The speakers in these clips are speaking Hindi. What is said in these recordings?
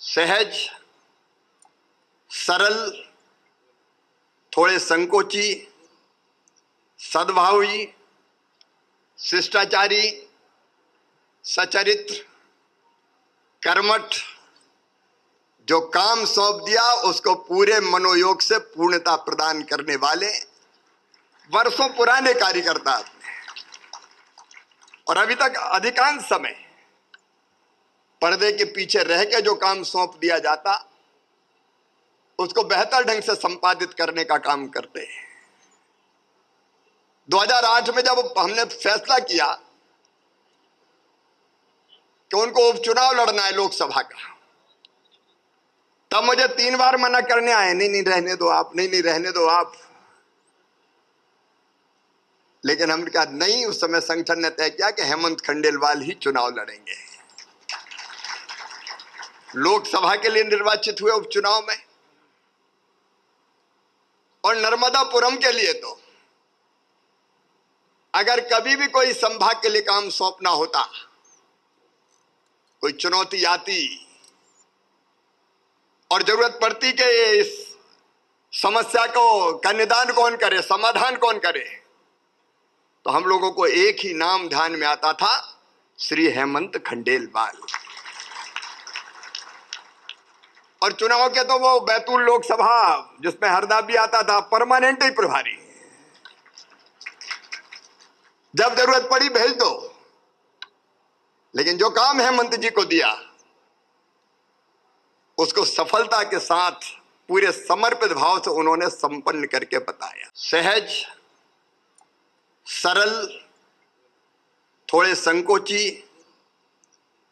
सहज, सरल, थोड़े संकोची, सद्भावी, शिष्टाचारी, सचरित्र, कर्मठ, जो काम सौंप दिया उसको पूरे मनोयोग से पूर्णता प्रदान करने वाले वर्षों पुराने कार्यकर्ता और अभी तक अधिकांश समय पर्दे के पीछे रह के जो काम सौंप दिया जाता उसको बेहतर ढंग से संपादित करने का काम करते हैं। 2008 में जब हमने फैसला किया कि उनको उपचुनाव लड़ना है लोकसभा का, तब मुझे 3 बार मना करने आए, नहीं रहने दो आप, नहीं रहने दो आप। लेकिन हमने कहा नहीं, उस समय संगठन ने तय किया कि हेमंत खंडेलवाल ही चुनाव लड़ेंगे। लोकसभा के लिए निर्वाचित हुए उपचुनाव में, और नर्मदापुरम के लिए तो अगर कभी भी कोई संभाग के लिए काम सौंपना होता, कोई चुनौती आती और जरूरत पड़ती कि इस समस्या का निदान कौन करे, समाधान कौन करे, तो हम लोगों को एक ही नाम ध्यान में आता था, श्री हेमंत खंडेलवाल। और चुनाव के तो वो बैतूल लोकसभा जिसमें हरदा भी आता था, परमानेंट ही प्रभारी, जब जरूरत पड़ी भेज दो। लेकिन जो काम हेमंत जी को दिया उसको सफलता के साथ पूरे समर्पित भाव से उन्होंने संपन्न करके बताया। सहज, सरल, थोड़े संकोची,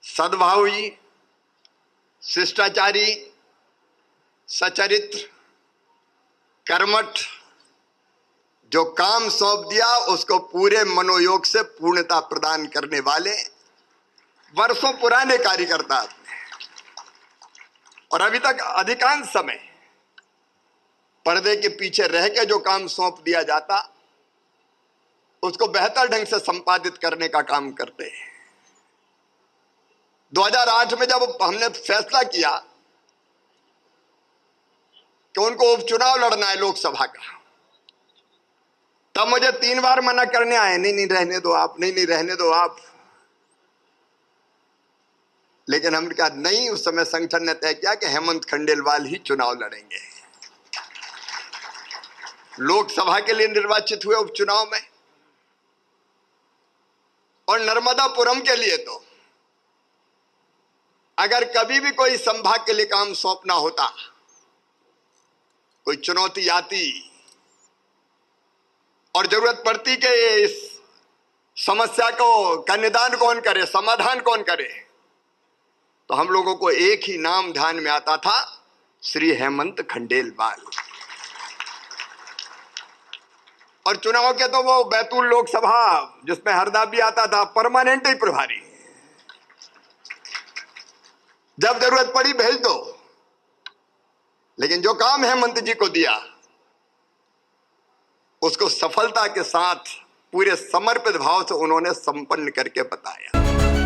सद्भावी, शिष्टाचारी, सचरित्र, कर्मठ, जो काम सौंप दिया उसको पूरे मनोयोग से पूर्णता प्रदान करने वाले वर्षों पुराने कार्यकर्ता और अभी तक अधिकांश समय पर्दे के पीछे रह के जो काम सौंप दिया जाता उसको बेहतर ढंग से संपादित करने का काम करते हैं। 2008 में जब हमने फैसला किया कि उनको उपचुनाव लड़ना है लोकसभा का, तब मुझे 3 बार मना करने आए, नहीं रहने दो आप, नहीं रहने दो आप। लेकिन हमने कहा नहीं, उस समय संगठन ने तय किया कि हेमंत खंडेलवाल ही चुनाव लड़ेंगे। लोकसभा के लिए निर्वाचित हुए उपचुनाव में, और नर्मदापुरम के लिए तो अगर कभी भी कोई संभाग के लिए काम सौंपना होता, कोई चुनौती आती और जरूरत पड़ती कि इस समस्या का निदान कौन करे, समाधान कौन करे, तो हम लोगों को एक ही नाम ध्यान में आता था, श्री हेमंत खंडेलवाल। और चुनाव के तो वो बैतूल लोकसभा जिसमें हरदा भी आता था, परमानेंट ही प्रभारी, जब जरूरत पड़ी भेज दो। लेकिन जो काम हेमंत जी को दिया उसको सफलता के साथ पूरे समर्पित भाव से उन्होंने संपन्न करके बताया।